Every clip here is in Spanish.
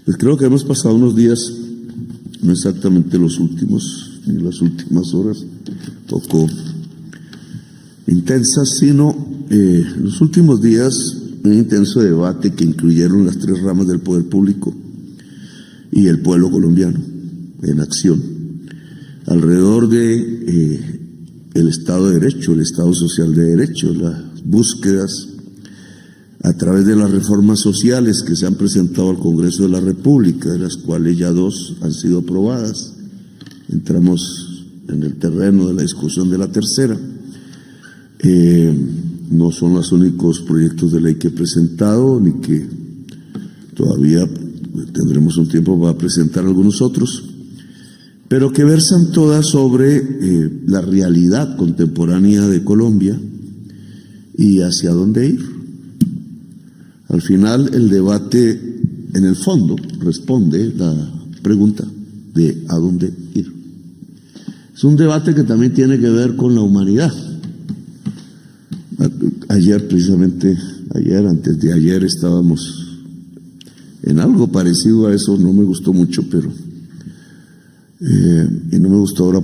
Pues creo que hemos pasado unos días, no exactamente los últimos, ni las últimas horas, poco intensas, sino los últimos días un intenso debate que incluyeron las tres ramas del poder público y el pueblo colombiano en acción alrededor de el Estado de Derecho, el Estado social de Derecho, las búsquedas a través de las reformas sociales que se han presentado al Congreso de la República, de las cuales ya 2 han sido aprobadas. Entramos en el terreno de la discusión de la tercera. No son los únicos proyectos de ley que he presentado, ni que todavía tendremos un tiempo para presentar algunos otros, pero que versan todas sobre la realidad contemporánea de Colombia y hacia dónde ir. Al final, el debate, en el fondo, responde la pregunta de ¿a dónde ir? Es un debate que también tiene que ver con la humanidad. Ayer, precisamente, antes de ayer, estábamos en algo parecido a eso, no me gustó mucho, pero y no me gustó ahora,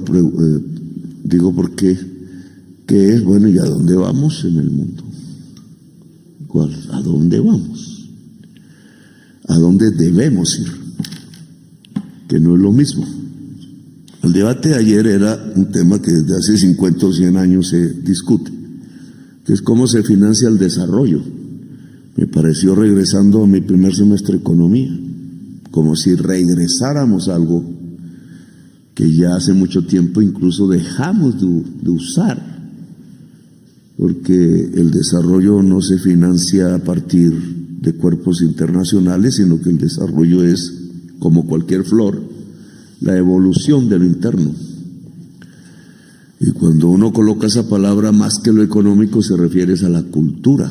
digo porque, ¿qué es? Bueno, ¿y a dónde vamos en el mundo? ¿A dónde vamos? ¿A dónde debemos ir? Que no es lo mismo. El debate de ayer era un tema que desde hace 50 o 100 años se discute, que es cómo se financia el desarrollo. Me pareció, regresando a mi primer semestre de economía, como si regresáramos a algo que ya hace mucho tiempo incluso dejamos de usar, porque el desarrollo no se financia a partir de cuerpos internacionales, sino que el desarrollo es, como cualquier flor, la evolución de lo interno. Y cuando uno coloca esa palabra, más que lo económico, se refiere a la cultura.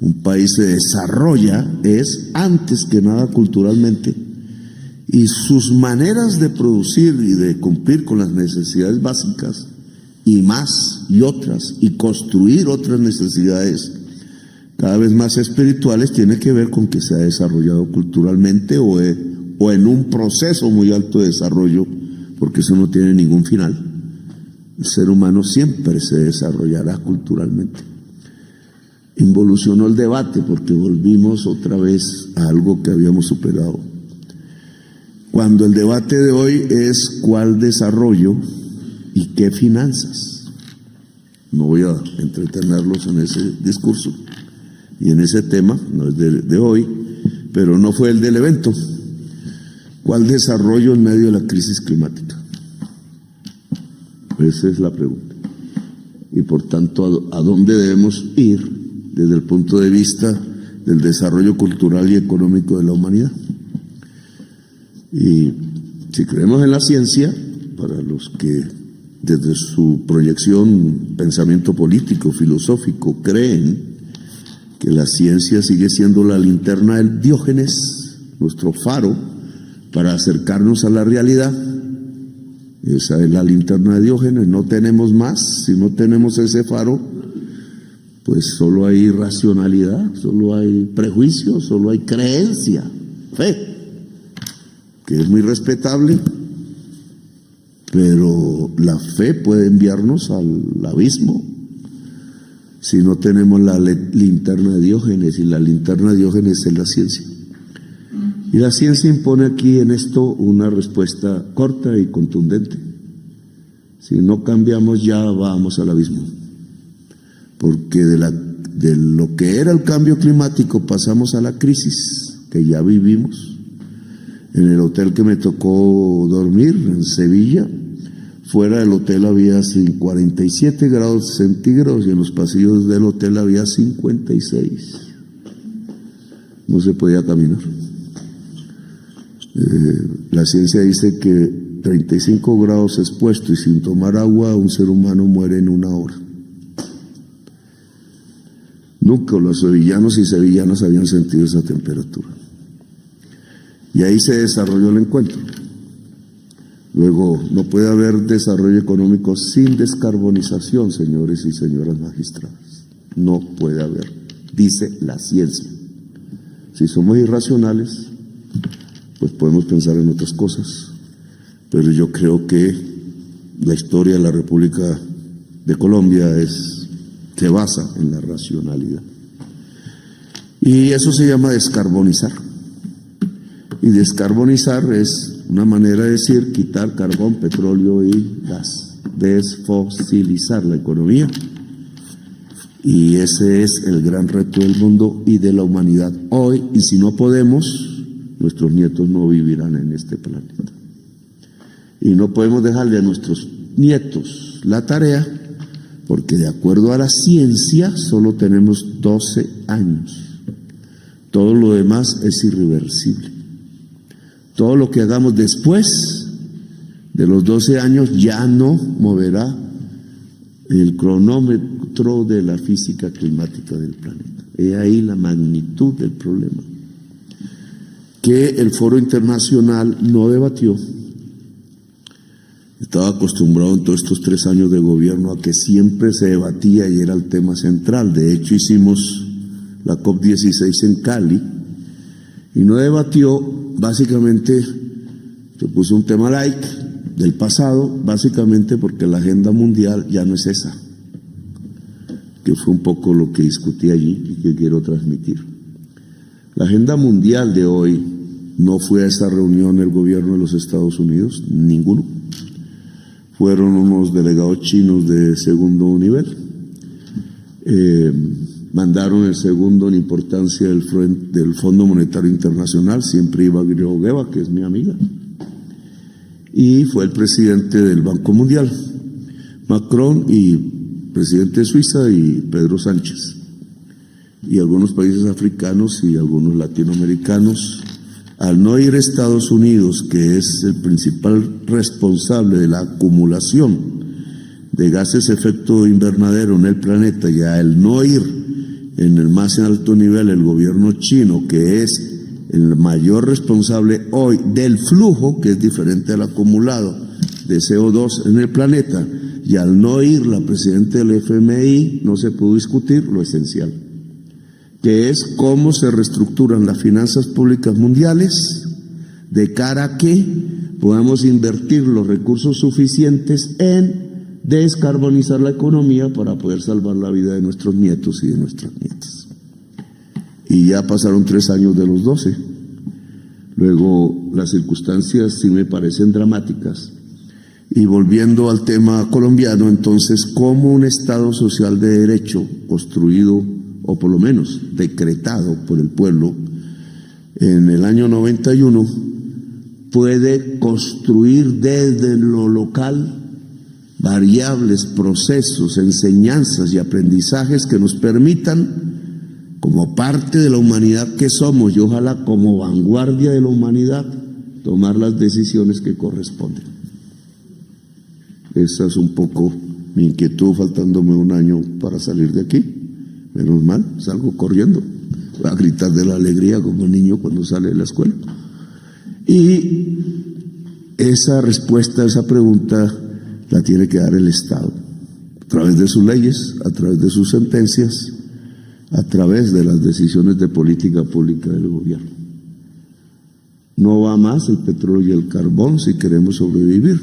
Un país se desarrolla es antes que nada culturalmente, y sus maneras de producir y de cumplir con las necesidades básicas y más y otras, y construir otras necesidades cada vez más espirituales, tiene que ver con que se ha desarrollado culturalmente o en un proceso muy alto de desarrollo, porque eso no tiene ningún final. El ser humano siempre se desarrollará culturalmente. Involucionó el debate porque volvimos otra vez a algo que habíamos superado. Cuando el debate de hoy es cuál desarrollo y qué finanzas. No voy a entretenerlos en ese discurso y en ese tema, no es de hoy, pero no fue el del evento. ¿Cuál desarrollo en medio de la crisis climática? Esa es la pregunta. Y por tanto, ¿a dónde debemos ir desde el punto de vista del desarrollo cultural y económico de la humanidad? Y si creemos en la ciencia, para los que desde su proyección, pensamiento político, filosófico, creen que la ciencia sigue siendo la linterna del Diógenes, nuestro faro, para acercarnos a la realidad. Esa es la linterna de Diógenes, no tenemos más. Si no tenemos ese faro, pues solo hay racionalidad, solo hay prejuicio, solo hay creencia, fe, que es muy respetable, pero la fe puede enviarnos al abismo si no tenemos la linterna de Diógenes, y la linterna de Diógenes es la ciencia. Y la ciencia impone aquí en esto una respuesta corta y contundente. Si no cambiamos, ya vamos al abismo, porque de lo que era el cambio climático pasamos a la crisis que ya vivimos. En el hotel que me tocó dormir, en Sevilla, fuera del hotel había 47 grados centígrados y en los pasillos del hotel había 56. No se podía caminar. La ciencia dice que 35 grados expuesto y sin tomar agua, un ser humano muere en 1 hora. Nunca los sevillanos y sevillanas habían sentido esa temperatura. Y ahí se desarrolló el encuentro. Luego, no puede haber desarrollo económico sin descarbonización, señores y señoras magistradas. No puede haber, dice la ciencia. Si somos irracionales, pues podemos pensar en otras cosas. Pero yo creo que la historia de la República de Colombia se basa en la racionalidad. Y eso se llama descarbonizar. Y descarbonizar es una manera de decir quitar carbón, petróleo y gas. Desfosilizar la economía. Y ese es el gran reto del mundo y de la humanidad hoy. Y si no podemos, nuestros nietos no vivirán en este planeta. Y no podemos dejarle a nuestros nietos la tarea, porque de acuerdo a la ciencia solo tenemos 12 años. Todo lo demás es irreversible. Todo lo que hagamos después de los 12 años ya no moverá el cronómetro de la física climática del planeta. He ahí la magnitud del problema, que el Foro Internacional no debatió. Estaba acostumbrado en todos estos 3 años de gobierno a que siempre se debatía y era el tema central. De hecho, hicimos la COP16 en Cali y no debatió, básicamente se puso un tema like del pasado, básicamente porque la agenda mundial ya no es esa, que fue un poco lo que discutí allí y que quiero transmitir. La agenda mundial de hoy no fue a esa reunión el gobierno de los Estados Unidos, ninguno. Fueron unos delegados chinos de segundo nivel. Mandaron el segundo en importancia del Fondo Monetario Internacional, siempre iba Georgieva, que es mi amiga, y fue el presidente del Banco Mundial, Macron, y presidente de Suiza, y Pedro Sánchez, y algunos países africanos y algunos latinoamericanos. Al no ir a Estados Unidos, que es el principal responsable de la acumulación de gases de efecto invernadero en el planeta, y al no ir en el más alto nivel el gobierno chino, que es el mayor responsable hoy del flujo, que es diferente al acumulado de CO2 en el planeta, y al no ir la presidenta del FMI, no se pudo discutir lo esencial, que es cómo se reestructuran las finanzas públicas mundiales de cara a que podamos invertir los recursos suficientes en descarbonizar la economía para poder salvar la vida de nuestros nietos y de nuestras nietas. Y ya pasaron 3 años de los 12. Luego las circunstancias sí me parecen dramáticas. Y volviendo al tema colombiano, entonces, ¿cómo un Estado social de derecho construido, o por lo menos decretado por el pueblo en el año 91, puede construir desde lo local variables, procesos, enseñanzas y aprendizajes que nos permitan, como parte de la humanidad que somos y ojalá como vanguardia de la humanidad, tomar las decisiones que corresponden? Esa es un poco mi inquietud, faltándome 1 año para salir de aquí. Menos mal, salgo corriendo, voy a gritar de la alegría como un niño cuando sale de la escuela. Y esa respuesta a esa pregunta la tiene que dar el Estado, a través de sus leyes, a través de sus sentencias, a través de las decisiones de política pública del gobierno. No va más el petróleo y el carbón si queremos sobrevivir.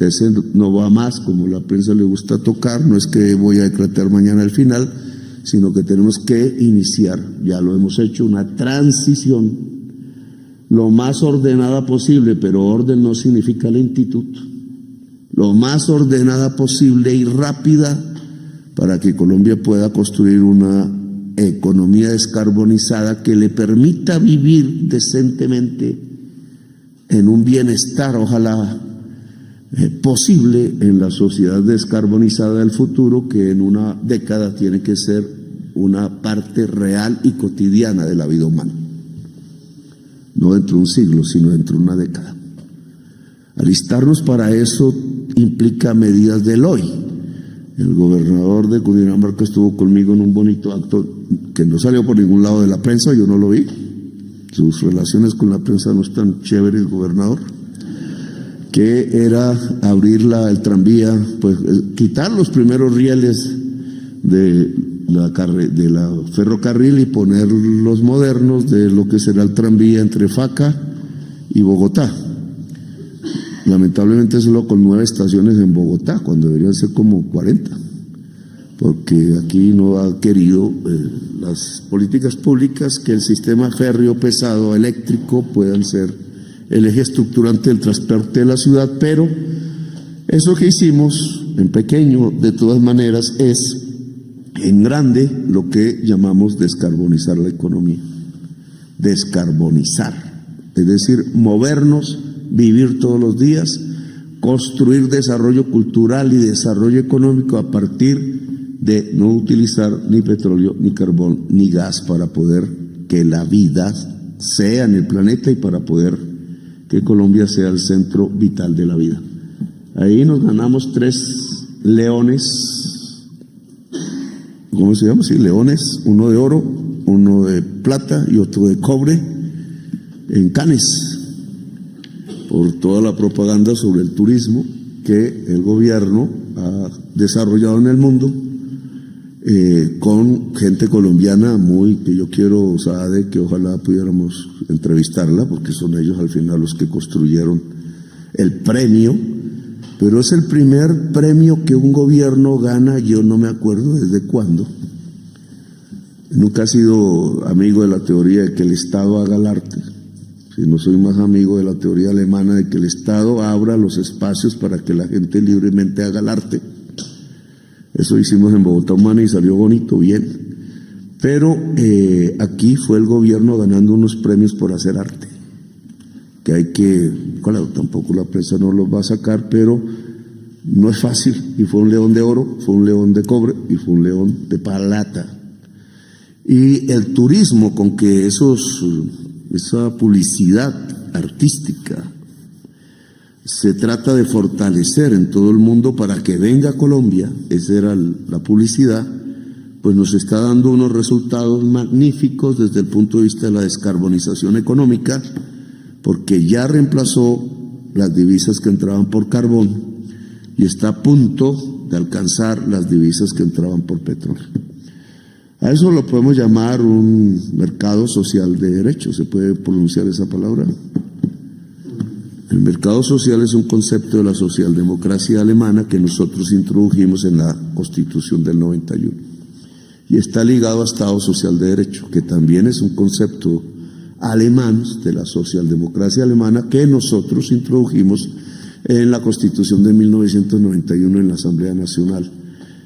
Ese no va más, como la prensa le gusta tocar. No es que voy a decretar mañana el final, sino que tenemos que iniciar, ya lo hemos hecho, una transición lo más ordenada posible, pero orden no significa lentitud, lo más ordenada posible y rápida para que Colombia pueda construir una economía descarbonizada que le permita vivir decentemente en un bienestar, ojalá posible, en la sociedad descarbonizada del futuro, que en una década tiene que ser una parte real y cotidiana de la vida humana. No dentro de un siglo, sino dentro de una década. Alistarnos para eso implica medidas del hoy. El gobernador de Cundinamarca estuvo conmigo en un bonito acto que no salió por ningún lado de la prensa, yo no lo vi. Sus relaciones con la prensa no están chéveres, gobernador. Que era abrir el tranvía, pues quitar los primeros rieles de la ferrocarril y poner los modernos de lo que será el tranvía entre Faca y Bogotá. Lamentablemente solo con 9 estaciones en Bogotá, cuando deberían ser como 40, porque aquí no ha querido las políticas públicas que el sistema férreo pesado eléctrico puedan ser el eje estructurante del transporte de la ciudad, pero eso que hicimos en pequeño, de todas maneras, es en grande lo que llamamos descarbonizar la economía. Descarbonizar, es decir, movernos, vivir todos los días, construir desarrollo cultural y desarrollo económico a partir de no utilizar ni petróleo, ni carbón, ni gas para poder que la vida sea en el planeta y para poder que Colombia sea el centro vital de la vida. Ahí nos ganamos 3 leones, ¿cómo se llama? Sí, leones, uno de oro, uno de plata y otro de cobre en Cannes, por toda la propaganda sobre el turismo que el gobierno ha desarrollado en el mundo, con gente colombiana que yo quiero, Saade, que ojalá pudiéramos entrevistarla, porque son ellos al final los que construyeron el premio, pero es el primer premio que un gobierno gana, yo no me acuerdo desde cuándo. Nunca he sido amigo de la teoría de que el Estado haga el arte. Si no soy más amigo de la teoría alemana de que el Estado abra los espacios para que la gente libremente haga el arte. Eso hicimos en Bogotá Humana y salió bonito, bien. Pero aquí fue el gobierno ganando unos premios por hacer arte. Que hay que, claro, tampoco la prensa no los va a sacar, pero no es fácil. Y fue un león de oro, fue un león de cobre y fue un león de plata. Y el turismo con que esa publicidad artística se trata de fortalecer en todo el mundo para que venga a Colombia, esa era la publicidad, pues nos está dando unos resultados magníficos desde el punto de vista de la descarbonización económica, porque ya reemplazó las divisas que entraban por carbón y está a punto de alcanzar las divisas que entraban por petróleo. A eso lo podemos llamar un mercado social de derechos, ¿se puede pronunciar esa palabra? El mercado social es un concepto de la socialdemocracia alemana que nosotros introdujimos en la Constitución del 91 y está ligado a Estado social de derecho, que también es un concepto alemán de la socialdemocracia alemana que nosotros introdujimos en la Constitución de 1991 en la Asamblea Nacional.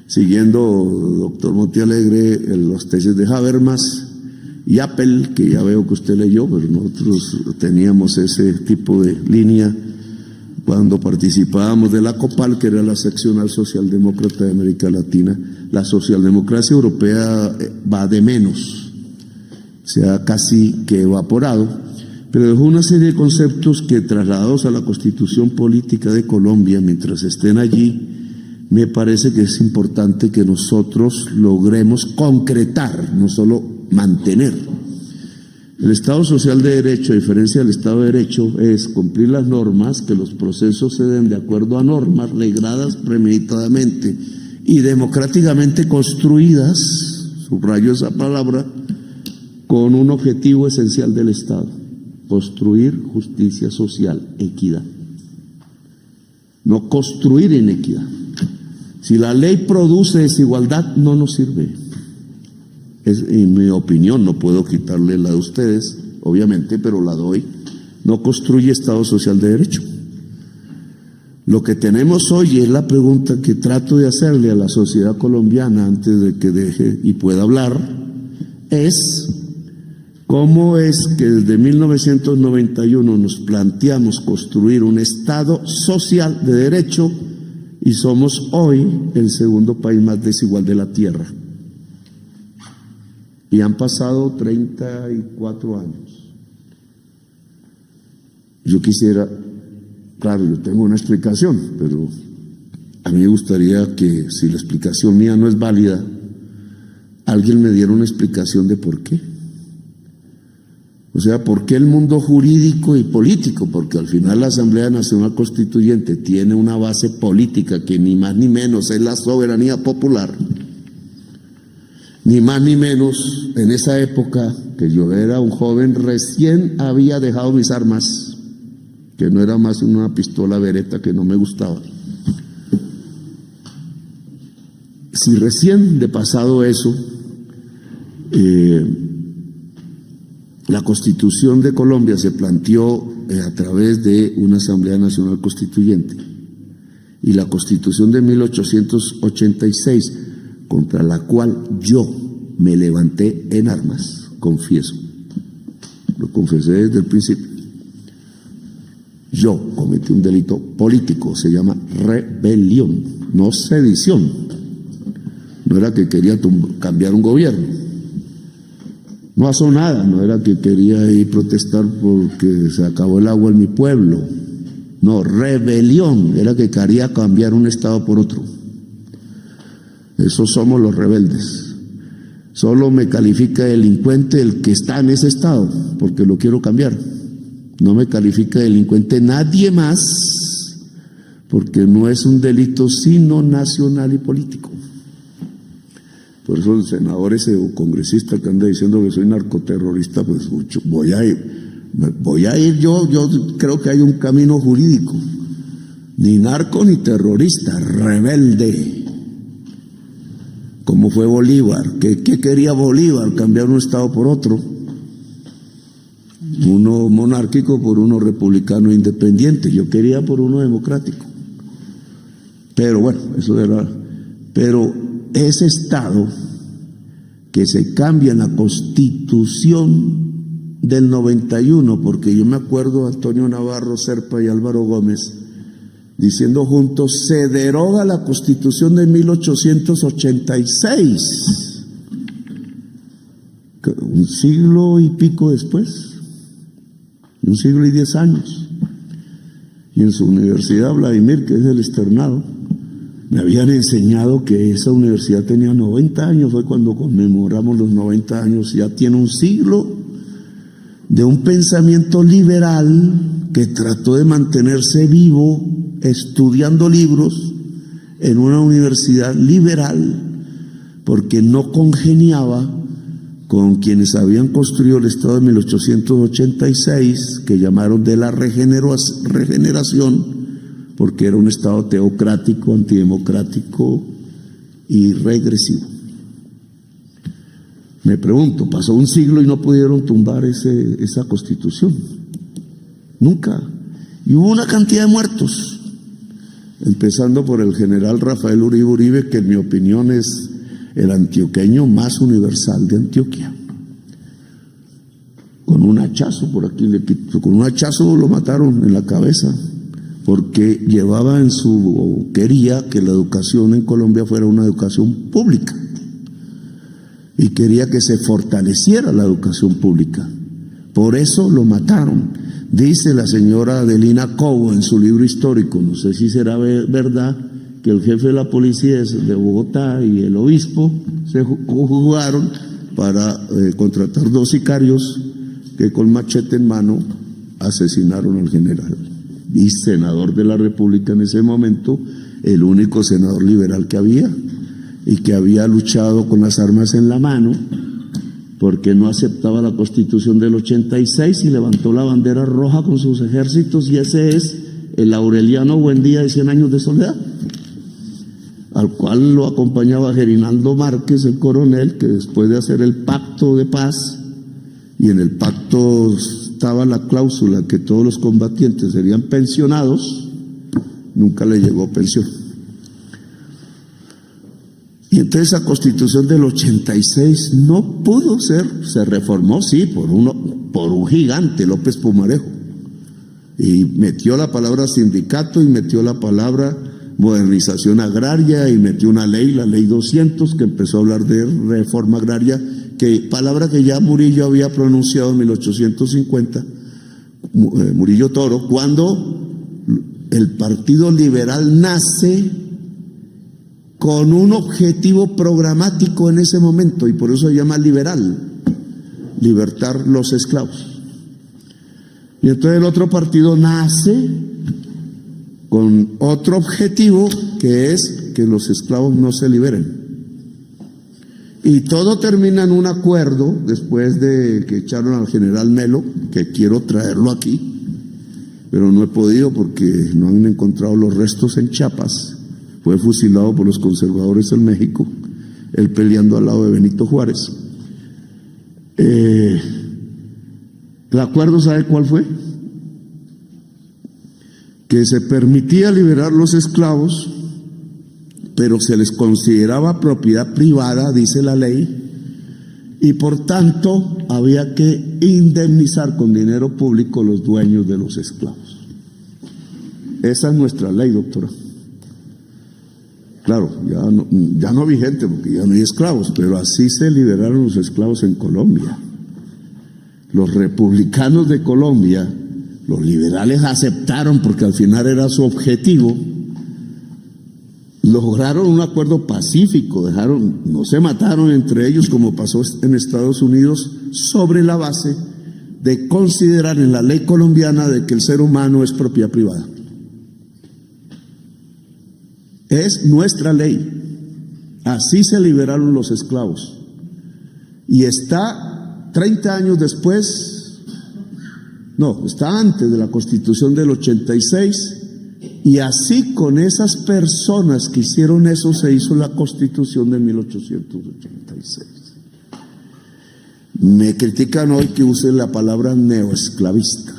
Siguiendo, doctor Montealegre, las tesis de Habermas y Appel, que ya veo que usted leyó, pero nosotros teníamos ese tipo de línea cuando participábamos de la COPAL, que era la seccional socialdemócrata de América Latina. La socialdemocracia europea va de menos, se ha casi que evaporado, pero dejó una serie de conceptos que, trasladados a la Constitución Política de Colombia, mientras estén allí, me parece que es importante que nosotros logremos concretar, no solo mantener. El Estado social de derecho, a diferencia del Estado de derecho, es cumplir las normas, que los procesos se den de acuerdo a normas regradas premeditadamente y democráticamente construidas, subrayo esa palabra, con un objetivo esencial del Estado: construir justicia social, equidad. No construir inequidad. Si la ley produce desigualdad, no nos sirve. En mi opinión, no puedo quitarle la de ustedes, obviamente, pero la doy. No construye Estado social de derecho. Lo que tenemos hoy es la pregunta que trato de hacerle a la sociedad colombiana antes de que deje y pueda hablar, es cómo es que desde 1991 nos planteamos construir un Estado social de derecho y somos hoy el segundo país más desigual de la tierra. Y han pasado 34 años. Yo quisiera, claro, yo tengo una explicación, pero a mí me gustaría que, si la explicación mía no es válida, alguien me diera una explicación de por qué. O sea, ¿por qué el mundo jurídico y político? Porque al final la Asamblea Nacional Constituyente tiene una base política que ni más ni menos es la soberanía popular. Ni más ni menos, en esa época que yo era un joven, recién había dejado mis armas que no era más una pistola Beretta que no me gustaba. Si recién de pasado eso, la Constitución de Colombia se planteó a través de una Asamblea Nacional Constituyente, y la Constitución de 1886, contra la cual yo me levanté en armas, confieso, lo confesé desde el principio. Yo cometí un delito político, se llama rebelión, no sedición. No era que quería cambiar un gobierno, no pasó nada, no era que quería ir a protestar porque se acabó el agua en mi pueblo. No, rebelión, era que quería cambiar un estado por otro. Esos somos los rebeldes. Solo me califica delincuente el que está en ese estado, porque lo quiero cambiar. No me califica delincuente nadie más, porque no es un delito sino nacional y político. Por eso el senador ese o congresista que anda diciendo que soy narcoterrorista, pues voy a ir, yo creo que hay un camino jurídico. Ni narco ni terrorista, rebelde. Como fue Bolívar. ¿Qué quería Bolívar? Cambiar un estado por otro. Uno monárquico por uno republicano independiente. Yo quería por uno democrático. Pero bueno, eso era. Pero ese estado que se cambia en la Constitución del 91, porque yo me acuerdo de Antonio Navarro Serpa y Álvaro Gómez diciendo juntos, se deroga la Constitución de 1886, un siglo y pico después, un siglo y 10 años. Y en su universidad, Vladimir, que es el externado, me habían enseñado que esa universidad tenía 90 años, fue cuando conmemoramos los 90 años, ya tiene un siglo de un pensamiento liberal que trató de mantenerse vivo estudiando libros en una universidad liberal, porque no congeniaba con quienes habían construido el Estado de 1886, que llamaron de la regeneración, porque era un Estado teocrático, antidemocrático y regresivo. Me pregunto, pasó un siglo y no pudieron tumbar esa Constitución. Nunca. Y hubo una cantidad de muertos, empezando por el general Rafael Uribe Uribe, que en mi opinión es el antioqueño más universal de Antioquia. Con un hachazo por aquí, con un hachazo lo mataron en la cabeza, porque llevaba quería que la educación en Colombia fuera una educación pública, y quería que se fortaleciera la educación pública. Por eso lo mataron. Dice la señora Adelina Cobo en su libro histórico, no sé si será verdad, que el jefe de la policía de Bogotá y el obispo se jugaron para contratar 2 sicarios que con machete en mano asesinaron al general. Y senador de la República en ese momento, el único senador liberal que había, y que había luchado con las armas en la mano, porque no aceptaba la Constitución del 86 y levantó la bandera roja con sus ejércitos, y ese es el Aureliano Buendía de 100 años de soledad, al cual lo acompañaba Gerinaldo Márquez, el coronel, que después de hacer el pacto de paz, y en el pacto estaba la cláusula que todos los combatientes serían pensionados, nunca le llegó pensión. Y entonces la Constitución del 86 no pudo ser, se reformó, sí, por un gigante, López Pumarejo, y metió la palabra sindicato, y metió la palabra modernización agraria, y metió una ley, la ley 200, que empezó a hablar de reforma agraria, palabra que ya Murillo había pronunciado en 1850, Murillo Toro, cuando el Partido Liberal nace con un objetivo programático en ese momento, y por eso se llama liberal, libertar los esclavos. Y entonces el otro partido nace con otro objetivo, que es que los esclavos no se liberen. Y todo termina en un acuerdo, después de que echaron al general Melo, que quiero traerlo aquí, pero no he podido porque no han encontrado los restos en Chiapas. Fue fusilado por los conservadores en México, él peleando al lado de Benito Juárez. ¿El acuerdo sabe cuál fue? Que se permitía liberar los esclavos, pero se les consideraba propiedad privada, dice la ley, y por tanto había que indemnizar con dinero público los dueños de los esclavos. Esa es nuestra ley, doctora. Claro, ya no vigente porque ya no hay esclavos, pero así se liberaron los esclavos en Colombia. Los republicanos de Colombia, los liberales aceptaron porque al final era su objetivo, lograron un acuerdo pacífico, no se mataron entre ellos como pasó en Estados Unidos, sobre la base de considerar en la ley colombiana de que el ser humano es propiedad privada. Es nuestra ley. Así se liberaron los esclavos. Y está 30 años después, no, está antes de la Constitución del 86, y así con esas personas que hicieron eso se hizo la Constitución de 1886. Me critican hoy que use la palabra neoesclavista.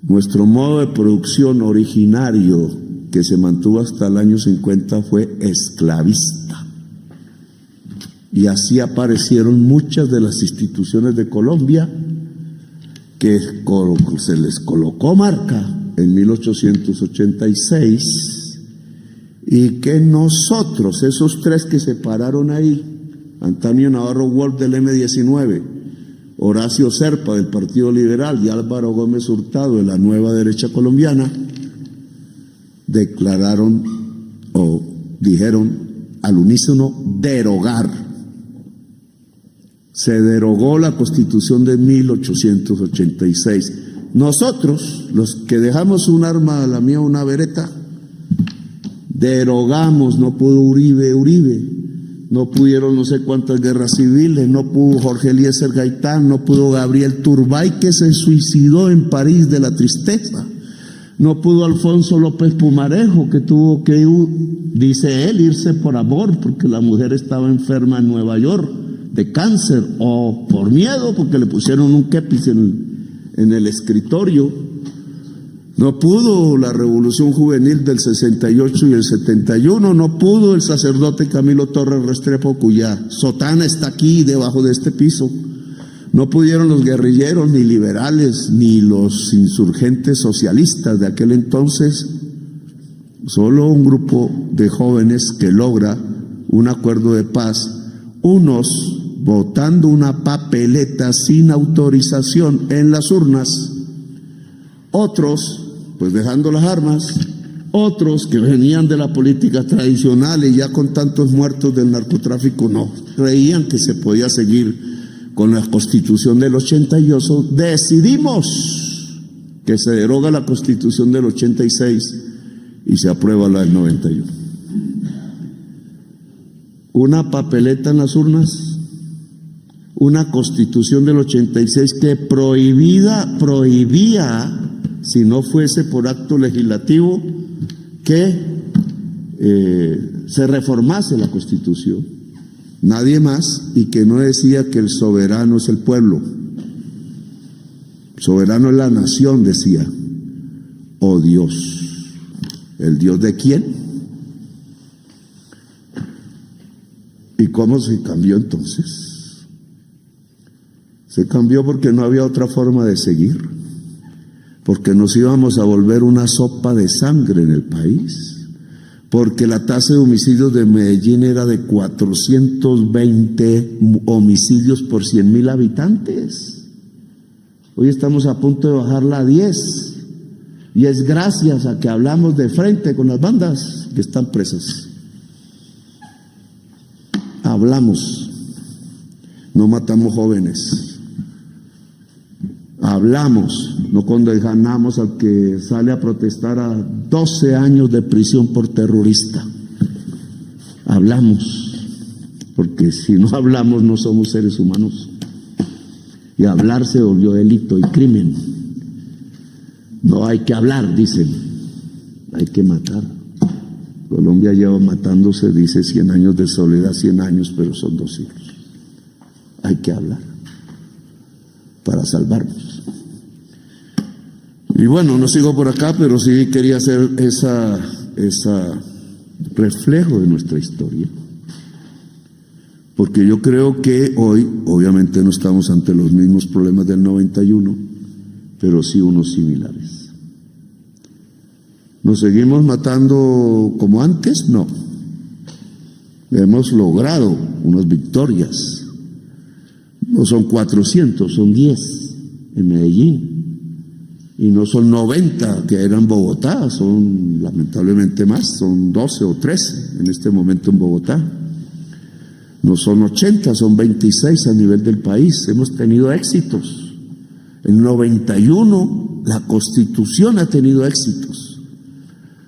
Nuestro modo de producción originario, que se mantuvo hasta el año 50, fue esclavista. Y así aparecieron muchas de las instituciones de Colombia que se les colocó marca en 1886 y que nosotros, esos tres que se pararon ahí, Antonio Navarro Wolf del M19, Horacio Serpa del Partido Liberal y Álvaro Gómez Hurtado de la Nueva Derecha Colombiana, declararon o dijeron al unísono derogar. Se derogó la Constitución de 1886. Nosotros, los que dejamos un arma, la mía una bereta, derogamos. No pudo Uribe, no pudieron no sé cuántas guerras civiles, no pudo Jorge Eliezer Gaitán, no pudo Gabriel Turbay, que se suicidó en París de la tristeza, no pudo Alfonso López Pumarejo, que tuvo que, dice él, irse por amor porque la mujer estaba enferma en Nueva York de cáncer, o por miedo porque le pusieron un kepis en el escritorio. No pudo la Revolución Juvenil del 68 y el 71, no pudo el sacerdote Camilo Torres Restrepo, cuya sotana está aquí debajo de este piso. No pudieron los guerrilleros, ni liberales, ni los insurgentes socialistas de aquel entonces. Solo un grupo de jóvenes que logra un acuerdo de paz, unos votando una papeleta sin autorización en las urnas, otros pues dejando las armas, otros que venían de la política tradicional y ya con tantos muertos del narcotráfico no, creían que se podía seguir con la Constitución del 88, decidimos que se deroga la Constitución del 86 y se aprueba la del 91. Una papeleta en las urnas, una Constitución del 86 que prohibía, si no fuese por acto legislativo, que se reformase la Constitución. Nadie más, y que no decía que el soberano es el pueblo, soberano es la nación, decía, o Dios. ¿El Dios de quién? ¿Y cómo se cambió entonces? Se cambió porque no había otra forma de seguir, porque nos íbamos a volver una sopa de sangre en el país, porque la tasa de homicidios de Medellín era de 420 homicidios por 100.000 habitantes. Hoy estamos a punto de bajarla a 10, y es gracias a que hablamos de frente con las bandas que están presas. Hablamos, no matamos jóvenes. Hablamos, no condenamos al que sale a protestar a 12 años de prisión por terrorista. Hablamos, porque si no hablamos no somos seres humanos. Y hablar se volvió delito y crimen. No hay que hablar, dicen, hay que matar. Colombia lleva matándose, dice, 100 años de soledad, 100 años, pero son 2 siglos. Hay que hablar para salvarnos. Y bueno, no sigo por acá, pero sí quería hacer esa reflejo de nuestra historia. Porque yo creo que hoy, obviamente no estamos ante los mismos problemas del 91, pero sí unos similares. ¿Nos seguimos matando como antes? No. Hemos logrado unas victorias. No son 400, son 10 en Medellín. Y no son 90 que eran Bogotá, son lamentablemente más, son 12 o 13 en este momento en Bogotá. No son 80, son 26 a nivel del país. Hemos tenido éxitos. El 91, la Constitución ha tenido éxitos.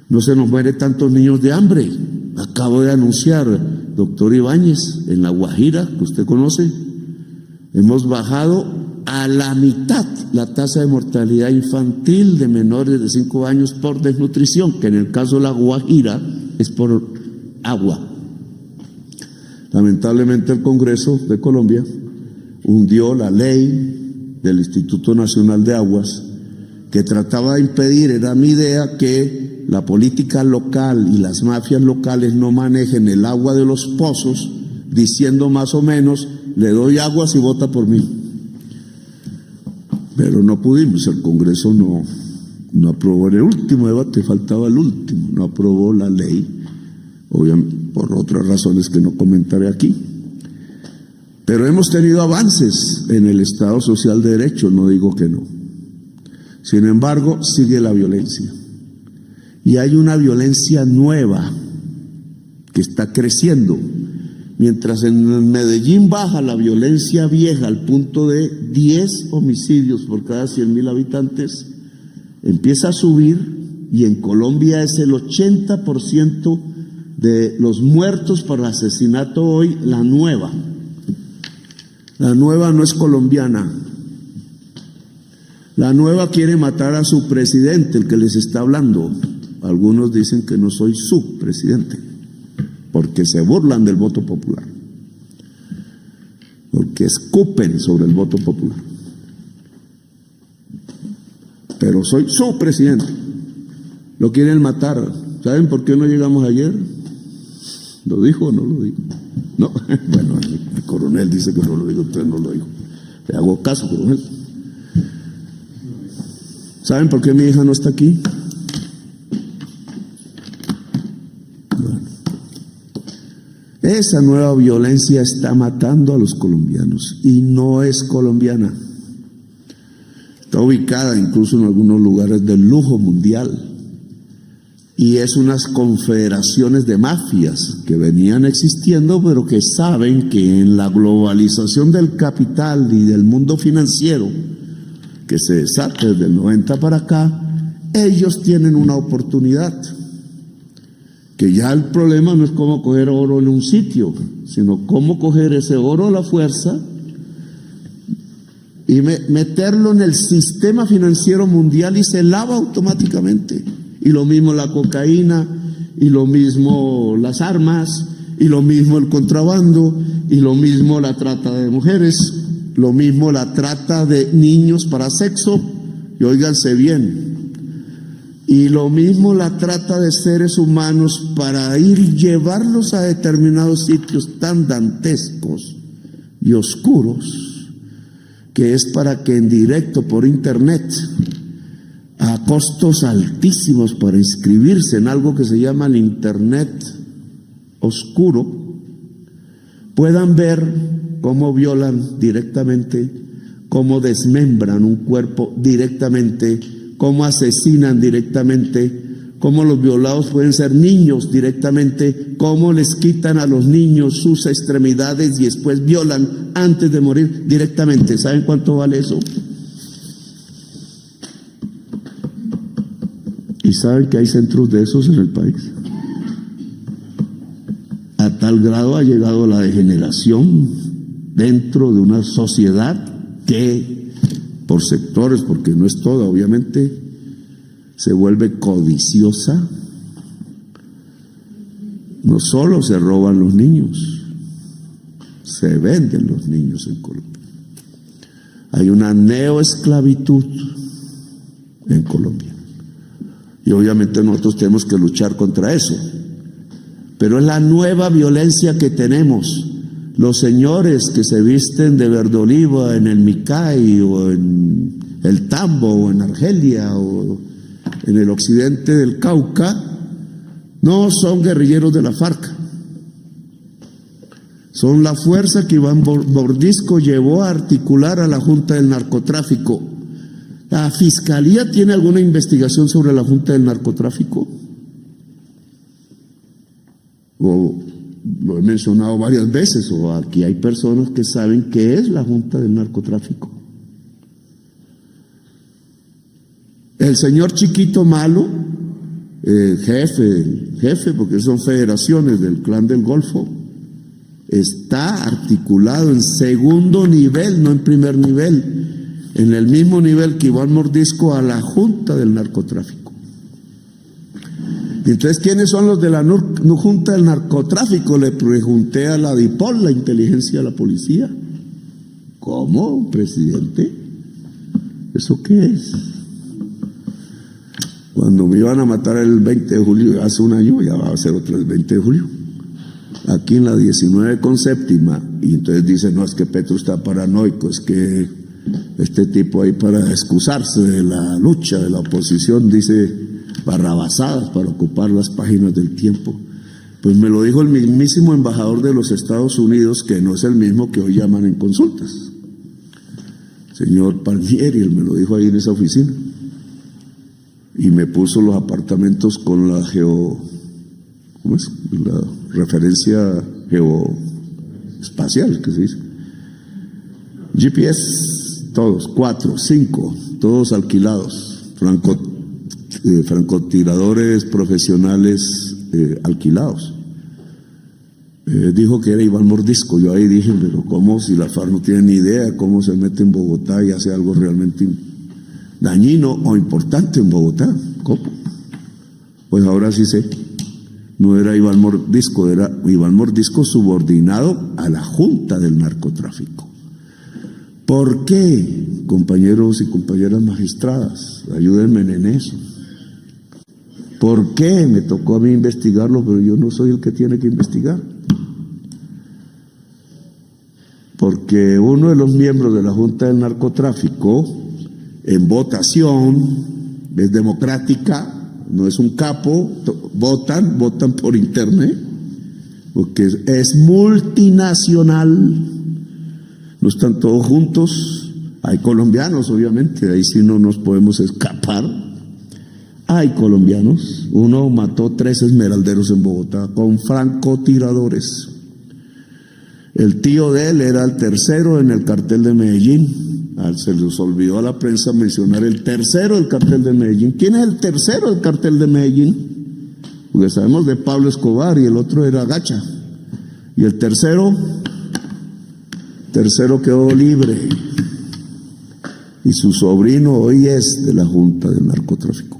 No se nos muere tantos niños de hambre. Acabo de anunciar, doctor Ibáñez, en La Guajira, que usted conoce, hemos bajado a la mitad la tasa de mortalidad infantil de menores de 5 años por desnutrición, que en el caso de La Guajira es por agua. Lamentablemente el Congreso de Colombia hundió la ley del Instituto Nacional de Aguas que trataba de impedir, era mi idea, que la política local y las mafias locales no manejen el agua de los pozos diciendo más o menos, le doy agua si vota por mí. Pero no pudimos, el Congreso no aprobó en el último debate, faltaba el último, no aprobó la ley, obviamente por otras razones que no comentaré aquí. Pero hemos tenido avances en el Estado Social de Derecho, no digo que no. Sin embargo, sigue la violencia. Y hay una violencia nueva que está creciendo. Mientras en Medellín baja la violencia vieja al punto de 10 homicidios por cada 100.000 habitantes, empieza a subir y en Colombia es el 80% de los muertos por asesinato hoy, la nueva. La nueva no es colombiana. La nueva quiere matar a su presidente, el que les está hablando. Algunos dicen que no soy su presidente, porque se burlan del voto popular, porque escupen sobre el voto popular. Pero soy su presidente. Lo quieren matar. ¿Saben por qué no llegamos ayer? ¿Lo dijo o no lo dijo? No, bueno, el coronel dice que no lo dijo, entonces no lo dijo. Le hago caso, coronel. ¿Saben por qué mi hija no está aquí? Bueno, esa nueva violencia está matando a los colombianos y no es colombiana. Está ubicada incluso en algunos lugares del lujo mundial. Y es unas confederaciones de mafias que venían existiendo, pero que saben que en la globalización del capital y del mundo financiero, que se desata desde el 90 para acá, ellos tienen una oportunidad. Que ya el problema no es cómo coger oro en un sitio, sino cómo coger ese oro a la fuerza y meterlo en el sistema financiero mundial y se lava automáticamente. Y lo mismo la cocaína, y lo mismo las armas, y lo mismo el contrabando, y lo mismo la trata de mujeres, lo mismo la trata de niños para sexo, y óiganse bien, y lo mismo la trata de seres humanos para llevarlos a determinados sitios tan dantescos y oscuros, que es para que en directo por internet, a costos altísimos para inscribirse en algo que se llama el Internet oscuro, puedan ver cómo violan directamente, cómo desmembran un cuerpo directamente, cómo asesinan directamente, cómo los violados pueden ser niños directamente, cómo les quitan a los niños sus extremidades y después violan antes de morir directamente. ¿Saben cuánto vale eso? ¿Y saben que hay centros de esos en el país? A tal grado ha llegado la degeneración dentro de una sociedad que, por sectores, porque no es toda, obviamente, se vuelve codiciosa, no solo se roban los niños, se venden los niños en Colombia. Hay una neoesclavitud en Colombia. Y obviamente nosotros tenemos que luchar contra eso. Pero es la nueva violencia que tenemos. Los señores que se visten de verde oliva en el Micay o en el Tambo o en Argelia o en el occidente del Cauca no son guerrilleros de la FARC. Son la fuerza que Iván Mordisco llevó a articular a la Junta del Narcotráfico. ¿La Fiscalía tiene alguna investigación sobre la Junta del Narcotráfico? O lo he mencionado varias veces, o aquí hay personas que saben qué es la Junta del Narcotráfico. El señor Chiquito Malo, jefe, porque son federaciones del Clan del Golfo, está articulado en segundo nivel, no en primer nivel, en el mismo nivel que Iván Mordisco a la Junta del Narcotráfico. Y entonces, ¿quiénes son los de la Junta del Narcotráfico? Le pregunté a la DIPOL, la inteligencia de la policía. ¿Cómo, presidente? ¿Eso qué es? Cuando me iban a matar el 20 de julio, hace un año, ya va a ser otro el 20 de julio, aquí en la 19 con séptima, y entonces dice, no, es que Petro está paranoico, es que este tipo ahí para excusarse de la lucha de la oposición dice barrabasadas para ocupar las páginas del Tiempo. Pues me lo dijo el mismísimo embajador de los Estados Unidos, que no es el mismo que hoy llaman en consultas, señor Palmieri, él me lo dijo ahí en esa oficina, y me puso los apartamentos con la ¿cómo es? La referencia geoespacial, que se dice. GPS, todos, 4, 5, todos alquilados. Francotiradores profesionales alquilados. Dijo que era Iván Mordisco. Yo ahí dije, pero ¿cómo? Si la FARC no tiene ni idea cómo se mete en Bogotá y hace algo realmente dañino o importante en Bogotá. ¿Cómo? Pues ahora sí sé. No era Iván Mordisco, era Iván Mordisco subordinado a la Junta del Narcotráfico. ¿Por qué, compañeros y compañeras magistradas? Ayúdenme en eso. ¿Por qué me tocó a mí investigarlo, pero yo no soy el que tiene que investigar? Porque uno de los miembros de la Junta del Narcotráfico, en votación, es democrática, no es un capo, votan por internet, porque es multinacional, no están todos juntos, hay colombianos obviamente, ahí sí no nos podemos escapar, hay colombianos, uno mató 3 esmeralderos en Bogotá con francotiradores, el tío de él era el tercero en el cartel de Medellín. Se les olvidó a la prensa mencionar el tercero del cartel de Medellín. ¿Quién es el tercero del cartel de Medellín? Porque sabemos de Pablo Escobar y el otro era Gacha. Y el tercero quedó libre. Y su sobrino hoy es de la Junta del Narcotráfico.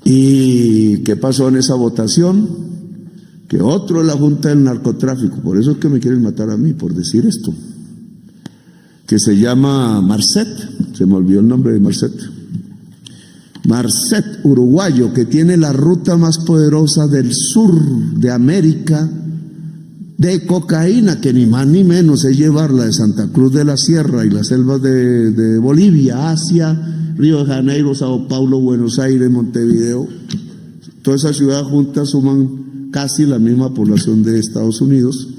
¿Y qué pasó en esa votación? Que otro de la Junta del Narcotráfico, por eso es que me quieren matar a mí, por decir esto, que se llama Marcet, se me olvidó el nombre de Marcet, uruguayo, que tiene la ruta más poderosa del sur de América de cocaína, que ni más ni menos es llevarla de Santa Cruz de la Sierra y las selvas de Bolivia hacia Río de Janeiro, Sao Paulo, Buenos Aires, Montevideo. Todas esas ciudades juntas suman casi la misma población de Estados Unidos.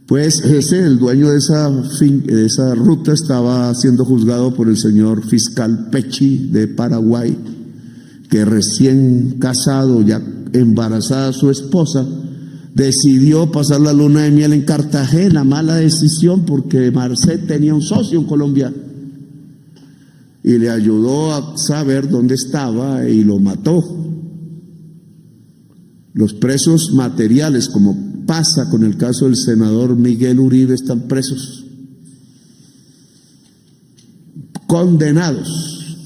Pues el dueño de esa ruta estaba siendo juzgado por el señor fiscal Pecci de Paraguay, que recién casado, ya embarazada su esposa, decidió pasar la luna de miel en Cartagena. Mala decisión, porque Marcet tenía un socio en Colombia y le ayudó a saber dónde estaba y lo mató. Los presos materiales, como pasa con el caso del senador Miguel Uribe, están presos, condenados.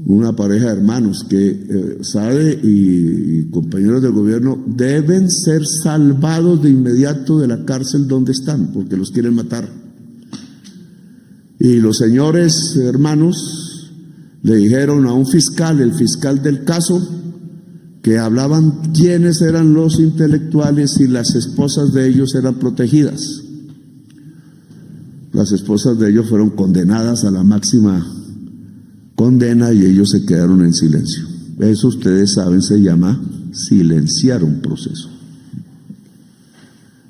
una pareja de hermanos que Sade y compañeros del gobierno deben ser salvados de inmediato de la cárcel donde están, porque los quieren matar. Y los señores hermanos le dijeron a un fiscal, el fiscal del caso, que hablaban quiénes eran los intelectuales y las esposas de ellos eran protegidas. Las esposas de ellos fueron condenadas a la máxima condena y ellos se quedaron en silencio. Eso ustedes saben, se llama silenciar un proceso.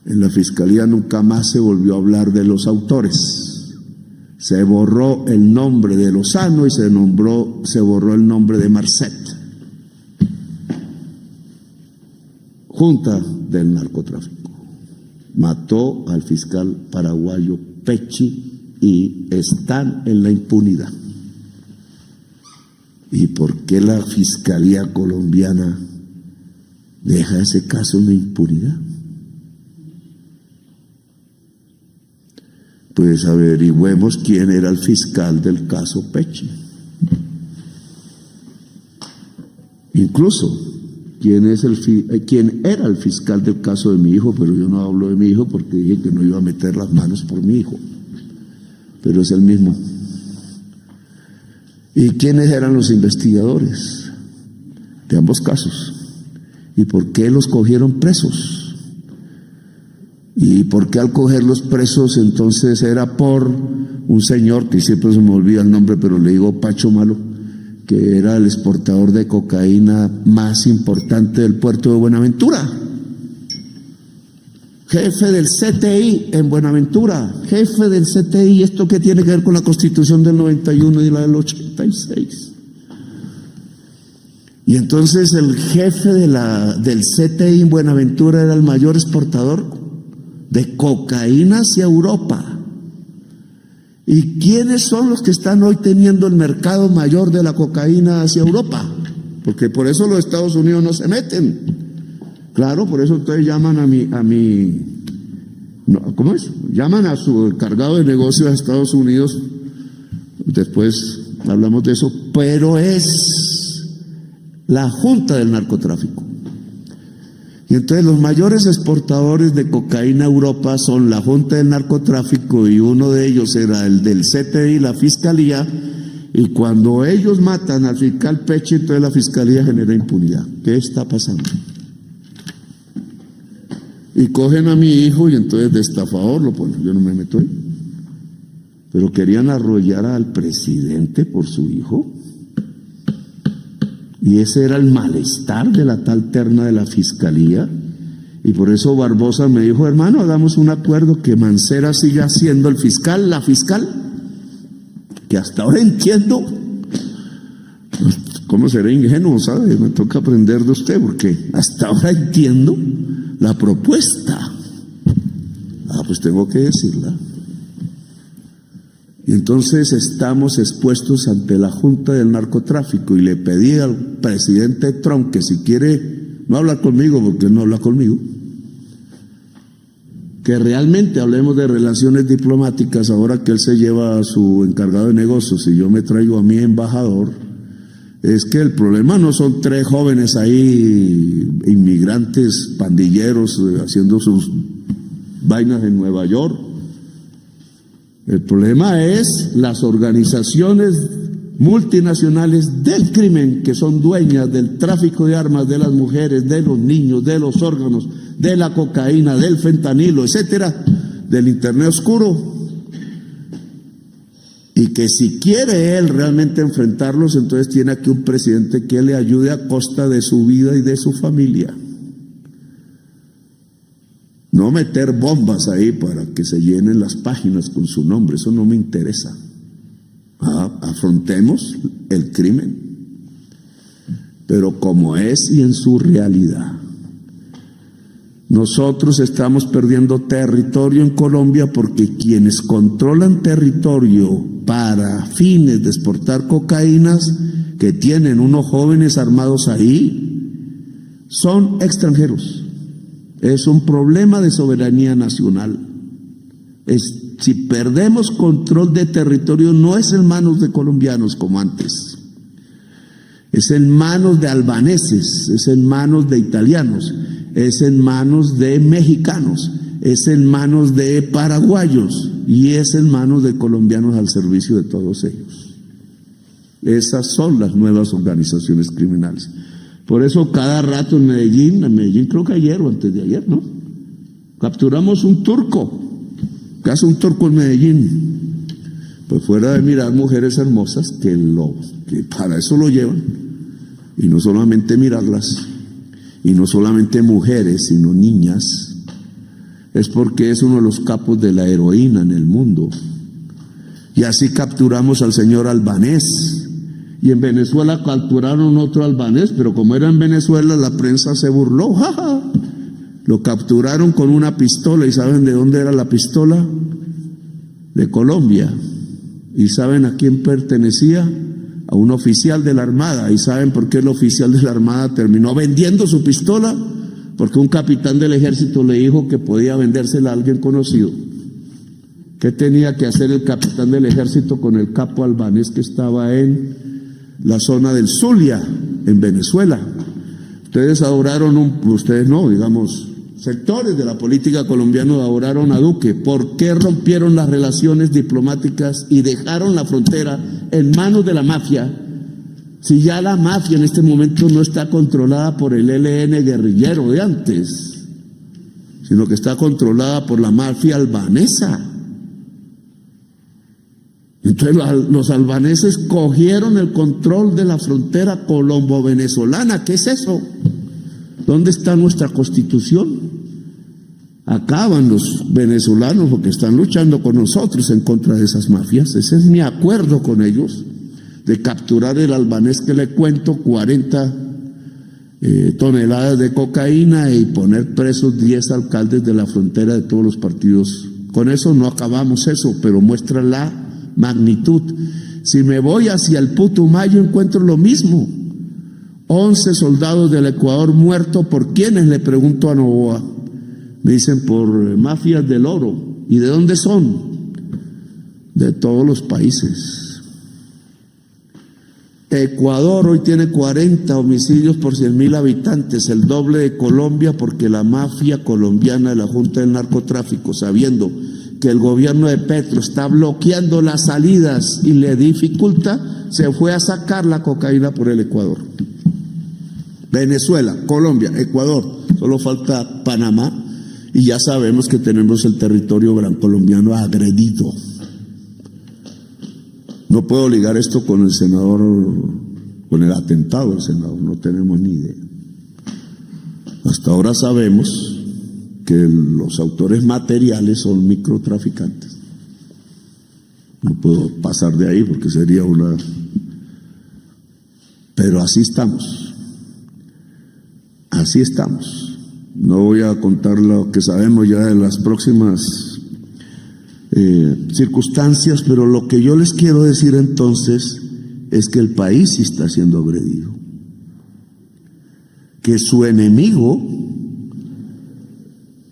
En la fiscalía nunca más se volvió a hablar de los autores. Se borró el nombre de Lozano y se borró el nombre de Marcet. Junta del narcotráfico. Mató al fiscal paraguayo Pecci y están en la impunidad. ¿Y por qué la fiscalía colombiana deja ese caso en la impunidad? Pues averigüemos quién era el fiscal del caso Pecci. Incluso quién era el fiscal del caso de mi hijo, pero yo no hablo de mi hijo porque dije que no iba a meter las manos por mi hijo, pero es el mismo. ¿Y quiénes eran los investigadores de ambos casos? ¿Y por qué los cogieron presos? ¿Y por qué al cogerlos presos entonces era por un señor, que siempre se me olvida el nombre, pero le digo Pacho Malo, que era el exportador de cocaína más importante del puerto de Buenaventura? Jefe del CTI en Buenaventura, jefe del CTI. ¿Esto qué tiene que ver con la Constitución del 91 y la del 86? Y entonces el jefe del CTI en Buenaventura era el mayor exportador de cocaína hacia Europa. ¿Y quiénes son los que están hoy teniendo el mercado mayor de la cocaína hacia Europa? Porque por eso los Estados Unidos no se meten. Claro, por eso ustedes llaman ¿cómo es? Llaman a su encargado de negocios de Estados Unidos, después hablamos de eso, pero es la Junta del Narcotráfico. Y entonces los mayores exportadores de cocaína a Europa son la Junta del Narcotráfico y uno de ellos era el del CTI, la Fiscalía, y cuando ellos matan al fiscal Pecci, entonces la Fiscalía genera impunidad. ¿Qué está pasando? Y cogen a mi hijo y entonces de estafador lo ponen. Yo no me meto ahí. Pero querían arrollar al presidente por su hijo. Y ese era el malestar de la tal terna de la Fiscalía. Y por eso Barbosa me dijo: hermano, hagamos un acuerdo, que Mancera siga siendo el fiscal, la fiscal, que hasta ahora entiendo. ¿Cómo seré ingenuo, sabe? Me toca aprender de usted, porque hasta ahora entiendo la propuesta. Pues tengo que decirla. Y entonces estamos expuestos ante la Junta del Narcotráfico, y le pedí al presidente Trump que si quiere no hablar conmigo, porque no habla conmigo, que realmente hablemos de relaciones diplomáticas ahora que él se lleva a su encargado de negocios y yo me traigo a mi embajador. Es que el problema no son 3 jóvenes ahí, inmigrantes, pandilleros, haciendo sus vainas en Nueva York. El problema es las organizaciones multinacionales del crimen, que son dueñas del tráfico de armas, de las mujeres, de los niños, de los órganos, de la cocaína, del fentanilo, etcétera, del internet oscuro. Y que si quiere él realmente enfrentarlos, entonces tiene aquí un presidente que le ayude a costa de su vida y de su familia. No meter bombas ahí para que se llenen las páginas con su nombre, eso no me interesa. Afrontemos el crimen, pero como es y en su realidad. Nosotros estamos perdiendo territorio en Colombia porque quienes controlan territorio para fines de exportar cocaínas, que tienen unos jóvenes armados ahí, son extranjeros. Es un problema de soberanía nacional. Si perdemos control de territorio, no es en manos de colombianos como antes. es en manos de albaneses, es en manos de italianos, es en manos de mexicanos, es en manos de paraguayos y es en manos de colombianos al servicio de todos ellos. Esas son las nuevas organizaciones criminales. Por eso cada rato en Medellín creo que ayer o antes de ayer, ¿no? Capturamos un turco. ¿Qué hace un turco en Medellín? Pues fuera de mirar mujeres hermosas que para eso lo llevan, y no solamente mirarlas, y no solamente mujeres, sino niñas, es porque es uno de los capos de la heroína en el mundo. Y así capturamos al señor albanés, y en Venezuela capturaron otro albanés, pero como era en Venezuela la prensa se burló, jaja. Lo capturaron con una pistola, ¿y saben de dónde era la pistola? De Colombia. ¿Y saben a quién pertenecía? A un oficial de la Armada. ¿Y saben por qué el oficial de la Armada terminó vendiendo su pistola? Porque un capitán del ejército le dijo que podía vendérsela a alguien conocido. ¿Qué tenía que hacer el capitán del ejército con el capo albanés que estaba en la zona del Zulia, en Venezuela? Sectores de la política colombiana adoraron a Duque. ¿Por qué rompieron las relaciones diplomáticas y dejaron la frontera en manos de la mafia? Si ya la mafia en este momento no está controlada por el ELN guerrillero de antes, sino que está controlada por la mafia albanesa. Entonces los albaneses cogieron el control de la frontera colombo-venezolana. ¿Qué es eso? ¿Dónde está nuestra constitución? Acaban los venezolanos porque están luchando con nosotros en contra de esas mafias. Ese es mi acuerdo con ellos, de capturar el albanés que le cuento, 40 toneladas de cocaína y poner presos 10 alcaldes de la frontera de todos los partidos. Con eso no acabamos eso, pero muestra la magnitud. Si me voy hacia el Putumayo encuentro lo mismo. 11 soldados del Ecuador muertos. ¿Por quiénes? Le pregunto a Novoa. Me dicen por mafias del oro. ¿Y de dónde son? De todos los países. Ecuador hoy tiene 40 homicidios por 100.000 habitantes, el doble de Colombia, porque la mafia colombiana de la Junta del Narcotráfico, sabiendo que el gobierno de Petro está bloqueando las salidas y le dificulta, se fue a sacar la cocaína por el Ecuador. Venezuela, Colombia, Ecuador, solo falta Panamá y ya sabemos que tenemos el territorio gran colombiano agredido. No puedo ligar esto con el senador, con el atentado del senador, no tenemos ni idea. Hasta ahora sabemos que los autores materiales son microtraficantes. No puedo pasar de ahí porque sería una... Pero así estamos. Así estamos. No voy a contar lo que sabemos ya de las próximas circunstancias, pero lo que yo les quiero decir entonces es que el país sí está siendo agredido. Que su enemigo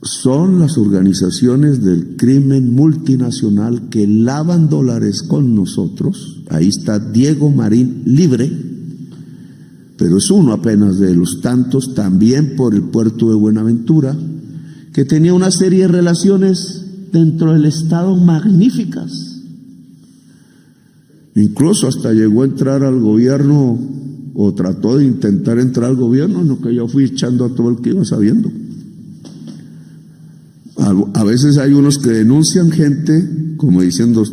son las organizaciones del crimen multinacional que lavan dólares con nosotros. Ahí está Diego Marín libre, pero es uno apenas de los tantos, también por el puerto de Buenaventura, que tenía una serie de relaciones dentro del Estado magníficas. Incluso hasta llegó a entrar al gobierno, o trató de intentar entrar al gobierno, no, que yo fui echando a todo el que iba sabiendo. A veces hay unos que denuncian gente, como diciendo,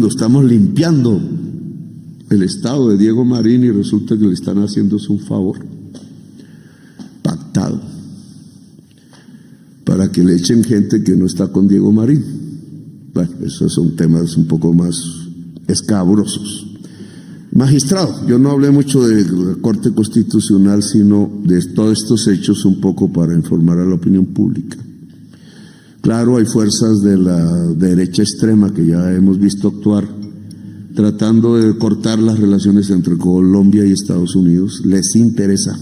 estamos limpiando el estado de Diego Marín, y resulta que le están haciendo un favor pactado para que le echen gente que no está con Diego Marín. Bueno, esos son temas un poco más escabrosos. Magistrado, yo no hablé mucho de la Corte Constitucional, sino de todos estos hechos un poco para informar a la opinión pública. Claro, hay fuerzas de la derecha extrema que ya hemos visto actuar tratando de cortar las relaciones entre Colombia y Estados Unidos. Les interesa.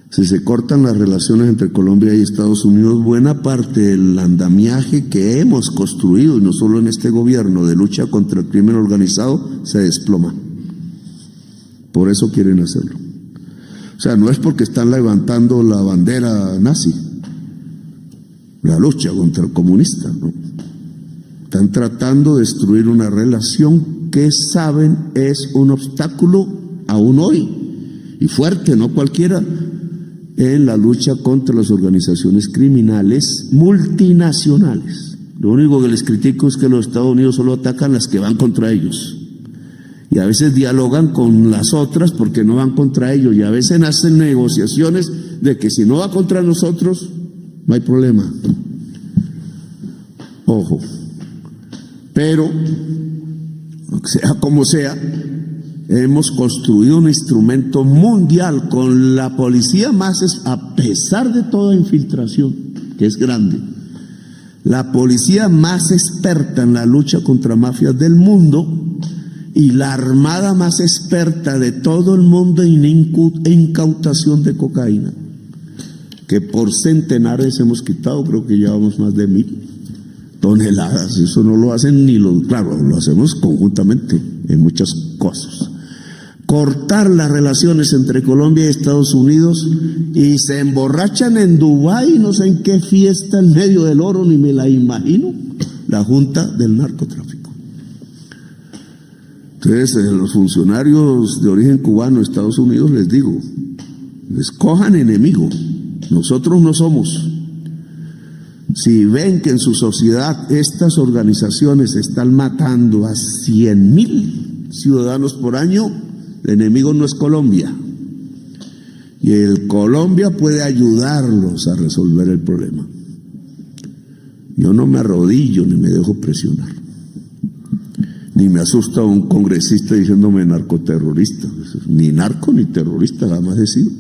Si se cortan las relaciones entre Colombia y Estados Unidos, buena parte del andamiaje que hemos construido, y no solo en este gobierno, de lucha contra el crimen organizado, se desploma. Por eso quieren hacerlo. O sea, no es porque están levantando la bandera nazi, la lucha contra el comunista, ¿no? Están tratando de destruir una relación que saben es un obstáculo aún hoy, y fuerte, no cualquiera, en la lucha contra las organizaciones criminales multinacionales. Lo único que les critico es que los Estados Unidos solo atacan las que van contra ellos. Y a veces dialogan con las otras porque no van contra ellos. Y a veces hacen negociaciones de que si no va contra nosotros, no hay problema. Ojo. Pero, sea como sea, hemos construido un instrumento mundial con la policía más, a pesar de toda infiltración, que es grande, la policía más experta en la lucha contra mafias del mundo y la armada más experta de todo el mundo en incautación de cocaína, que por centenares hemos quitado, creo que llevamos más de 1,000 toneladas. Eso no lo hacen ni los, claro, lo hacemos conjuntamente en muchas cosas. Cortar las relaciones entre Colombia y Estados Unidos, y se emborrachan en Dubái, no sé en qué fiesta en medio del oro, ni me la imagino, la Junta del Narcotráfico. Entonces, los funcionarios de origen cubano de Estados Unidos, les digo, escojan enemigo, nosotros no somos. Si ven que en su sociedad estas organizaciones están matando a 100,000 ciudadanos por año, el enemigo no es Colombia, y el Colombia puede ayudarlos a resolver el problema. Yo no me arrodillo ni me dejo presionar, ni me asusta un congresista diciéndome narcoterrorista, ni narco ni terrorista jamás he sido,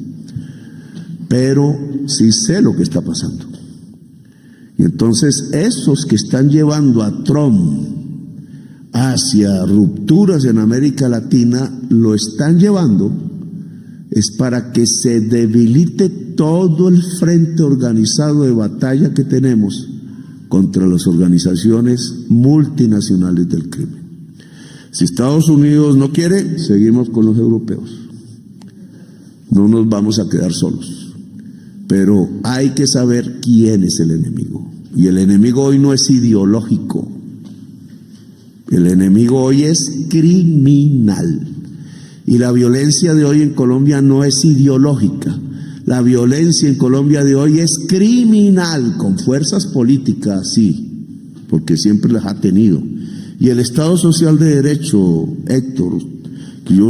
pero sí sé lo que está pasando. Y entonces esos que están llevando a Trump hacia rupturas en América Latina, lo están llevando es para que se debilite todo el frente organizado de batalla que tenemos contra las organizaciones multinacionales del crimen. Si Estados Unidos no quiere, seguimos con los europeos. No nos vamos a quedar solos. Pero hay que saber quién es el enemigo. Y el enemigo hoy no es ideológico. El enemigo hoy es criminal. Y la violencia de hoy en Colombia no es ideológica. La violencia en Colombia de hoy es criminal, con fuerzas políticas, sí, porque siempre las ha tenido. Y el Estado Social de Derecho, Héctor, que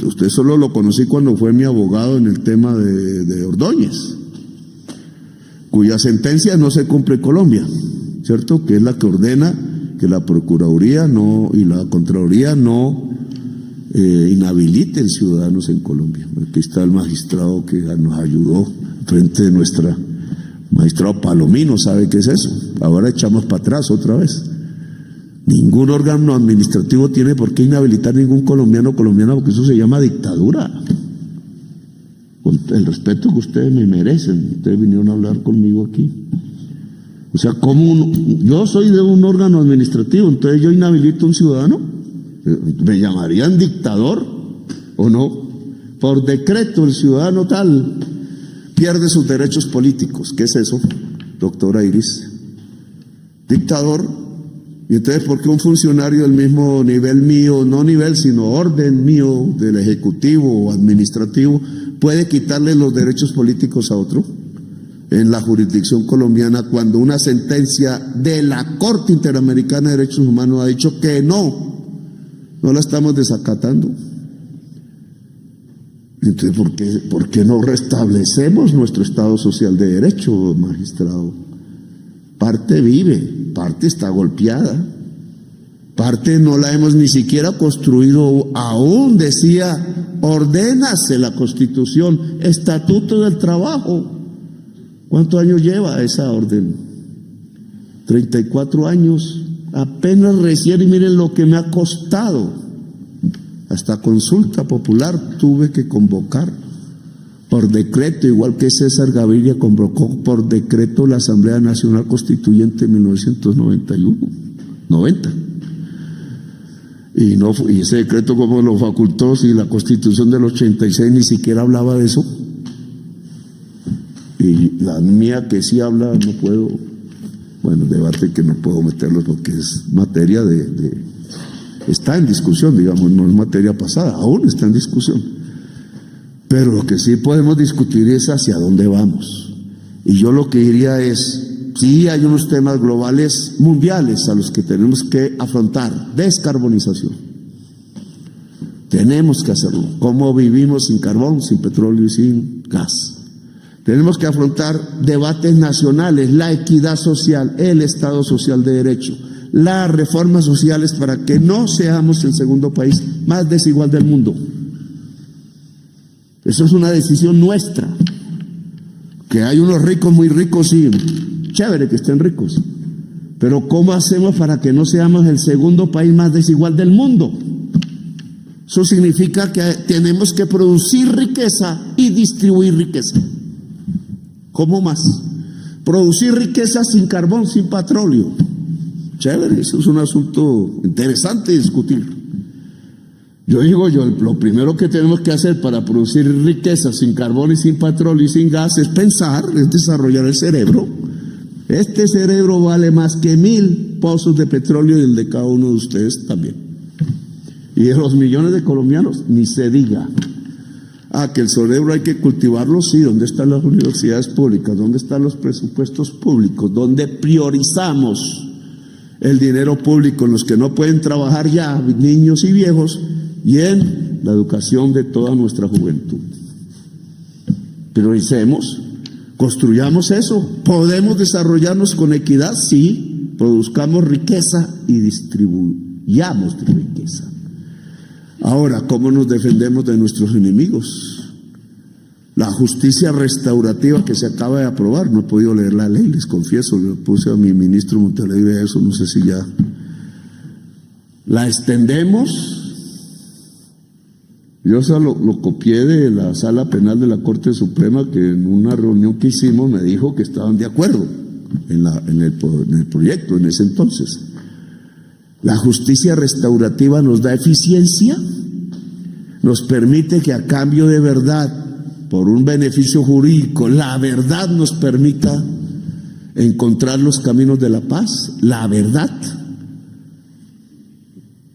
usted solo lo conocí cuando fue mi abogado en el tema de Ordóñez, cuya sentencia no se cumple en Colombia, ¿cierto? Que es la que ordena que la Procuraduría no y la Contraloría no inhabiliten ciudadanos en Colombia. Aquí está el magistrado que nos ayudó frente de nuestra magistrado Palomino, ¿sabe qué es eso? Ahora echamos para atrás otra vez. Ningún órgano administrativo tiene por qué inhabilitar a ningún colombiano porque eso se llama dictadura. Con el respeto que ustedes me merecen, ustedes vinieron a hablar conmigo aquí. O sea, yo soy de un órgano administrativo, entonces yo inhabilito a un ciudadano. ¿Me llamarían dictador o no? Por decreto el ciudadano tal pierde sus derechos políticos. ¿Qué es eso, doctora Iris? Dictador. Y entonces, ¿por qué un funcionario del mismo nivel mío, no nivel, sino orden mío, del ejecutivo o administrativo, puede quitarle los derechos políticos a otro? En la jurisdicción colombiana, cuando una sentencia de la Corte Interamericana de Derechos Humanos ha dicho que no la estamos desacatando. Entonces, ¿por qué no restablecemos nuestro Estado Social de Derecho, magistrado? Parte vive, parte está golpeada, parte no la hemos ni siquiera construido aún. Decía, ordénase la Constitución, Estatuto del Trabajo. ¿Cuántos años lleva esa orden? 34 años. Apenas recién, y miren lo que me ha costado. Hasta consulta popular tuve que convocar por decreto, igual que César Gaviria convocó por decreto la Asamblea Nacional Constituyente en 1990. Y ese decreto, como lo facultó, si la Constitución del 86 ni siquiera hablaba de eso. Y la mía, que sí habla, no puedo, bueno, debate que no puedo meterlo porque es materia está en discusión, digamos, no es materia pasada, aún está en discusión. Pero lo que sí podemos discutir es hacia dónde vamos. Y yo lo que diría es, sí hay unos temas globales mundiales a los que tenemos que afrontar. Descarbonización. Tenemos que hacerlo. ¿Cómo vivimos sin carbón, sin petróleo y sin gas? Tenemos que afrontar debates nacionales, la equidad social, el Estado social de derecho, las reformas sociales para que no seamos el segundo país más desigual del mundo. Eso es una decisión nuestra. Que hay unos ricos muy ricos, sí, chévere que estén ricos, pero ¿cómo hacemos para que no seamos el segundo país más desigual del mundo? Eso significa que tenemos que producir riqueza y distribuir riqueza. ¿Cómo más? Producir riqueza sin carbón, sin petróleo. Chévere, eso es un asunto interesante de discutir. Yo digo, lo primero que tenemos que hacer para producir riqueza sin carbón y sin petróleo y sin gas es pensar, es desarrollar el cerebro. Este cerebro vale más que 1000 pozos de petróleo y el de cada uno de ustedes también. Y de los millones de colombianos, ni se diga. Que el cerebro hay que cultivarlo, sí. ¿Dónde están las universidades públicas? ¿Dónde están los presupuestos públicos? ¿Dónde priorizamos el dinero público en los que no pueden trabajar ya, niños y viejos, y en la educación de toda nuestra juventud? Prioricemos, construyamos eso. ¿Podemos desarrollarnos con equidad? Sí. Produzcamos riqueza y distribuyamos riqueza. Ahora, ¿cómo nos defendemos de nuestros enemigos? La justicia restaurativa que se acaba de aprobar, no he podido leer la ley, les confieso, le puse a mi ministro Montealegre eso, no sé si ya la extendemos. Yo lo copié de la Sala Penal de la Corte Suprema, que en una reunión que hicimos me dijo que estaban de acuerdo en el proyecto en ese entonces. La justicia restaurativa nos da eficiencia, nos permite que a cambio de verdad, por un beneficio jurídico, la verdad nos permita encontrar los caminos de la paz, la verdad.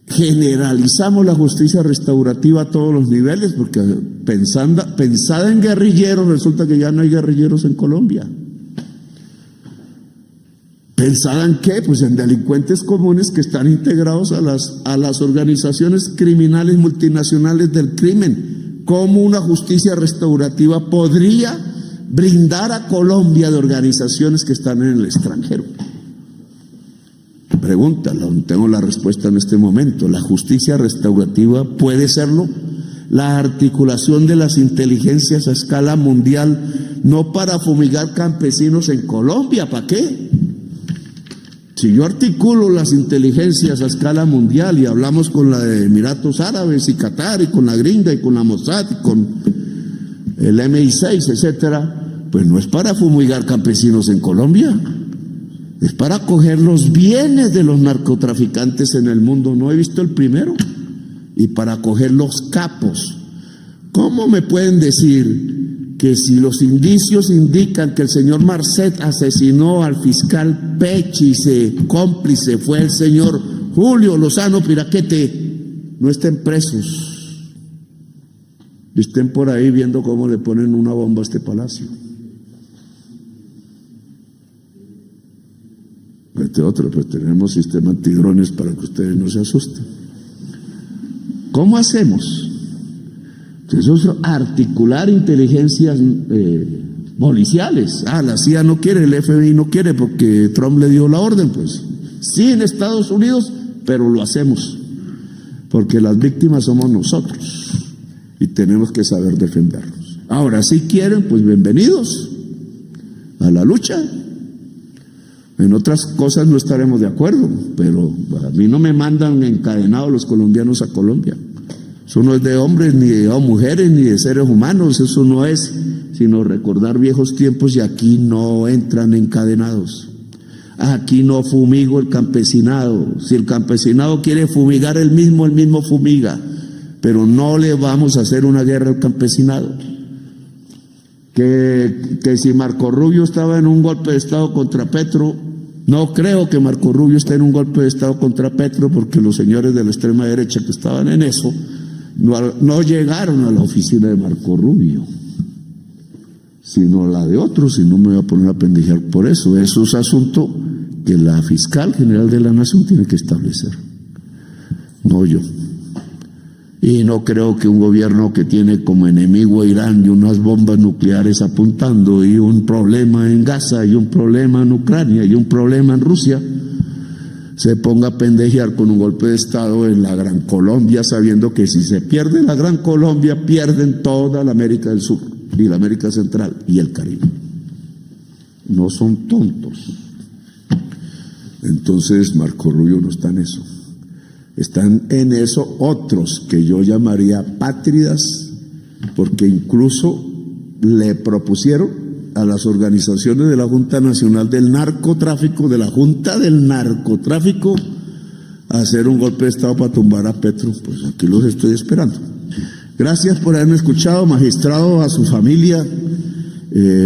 Generalizamos la justicia restaurativa a todos los niveles, porque pensada en guerrilleros, resulta que ya no hay guerrilleros en Colombia. ¿Pensada en qué? Pues en delincuentes comunes que están integrados a las organizaciones criminales multinacionales del crimen. ¿Cómo una justicia restaurativa podría brindar a Colombia de organizaciones que están en el extranjero? Pregunta, tengo la respuesta en este momento. La justicia restaurativa puede serlo. La articulación de las inteligencias a escala mundial, no para fumigar campesinos en Colombia, ¿para qué? Si yo articulo las inteligencias a escala mundial y hablamos con la de Emiratos Árabes y Qatar y con la gringa y con la Mossad y con el MI6, etcétera, pues no es para fumigar campesinos en Colombia, es para coger los bienes de los narcotraficantes en el mundo. No he visto el primero. Y para coger los capos. ¿Cómo me pueden decir que si los indicios indican que el señor Marcet asesinó al fiscal Pechi, cómplice fue el señor Julio Lozano Piraquete, no estén presos y estén por ahí viendo cómo le ponen una bomba a este palacio? Este otro, pues tenemos sistema antidrones para que ustedes no se asusten. ¿Cómo hacemos? Eso es articular inteligencias policiales. La CIA no quiere, el FBI no quiere porque Trump le dio la orden, pues. Sí, en Estados Unidos, pero lo hacemos. Porque las víctimas somos nosotros y tenemos que saber defendernos. Ahora, si quieren, pues bienvenidos a la lucha. En otras cosas no estaremos de acuerdo, pero a mí no me mandan encadenados los colombianos a Colombia. Eso no es de hombres, ni de mujeres, ni de seres humanos. Eso no es sino recordar viejos tiempos, y aquí no entran encadenados. Aquí no fumigo el campesinado. Si el campesinado quiere fumigar el mismo fumiga. Pero no le vamos a hacer una guerra al campesinado. Que si Marco Rubio estaba en un golpe de Estado contra Petro, no creo que Marco Rubio esté en un golpe de Estado contra Petro, porque los señores de la extrema derecha que estaban en eso no llegaron a la oficina de Marco Rubio, sino la de otros, y no me voy a poner a pendejear por eso. Eso es asunto que la fiscal general de la Nación tiene que establecer, no yo. Y no creo que un gobierno que tiene como enemigo a Irán y unas bombas nucleares apuntando, y un problema en Gaza, y un problema en Ucrania, y un problema en Rusia, se ponga a pendejear con un golpe de Estado en la Gran Colombia, sabiendo que si se pierde la Gran Colombia, pierden toda la América del Sur, y la América Central, y el Caribe. No son tontos. Entonces Marco Rubio no está en eso. Están en eso otros que yo llamaría apátridas, porque incluso le propusieron a las organizaciones de la Junta Nacional del Narcotráfico, de la Junta del Narcotráfico, hacer un golpe de Estado para tumbar a Petro. Pues aquí los estoy esperando. Gracias por haberme escuchado, magistrado, a su familia,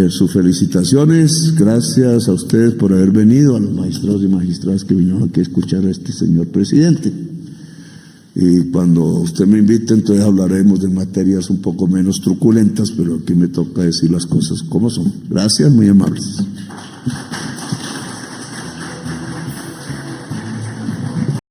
sus felicitaciones. Gracias a ustedes por haber venido, a los magistrados y magistradas que vinieron aquí a escuchar a este señor presidente. Y cuando usted me invite, entonces hablaremos de materias un poco menos truculentas, pero aquí me toca decir las cosas como son. Gracias, muy amables.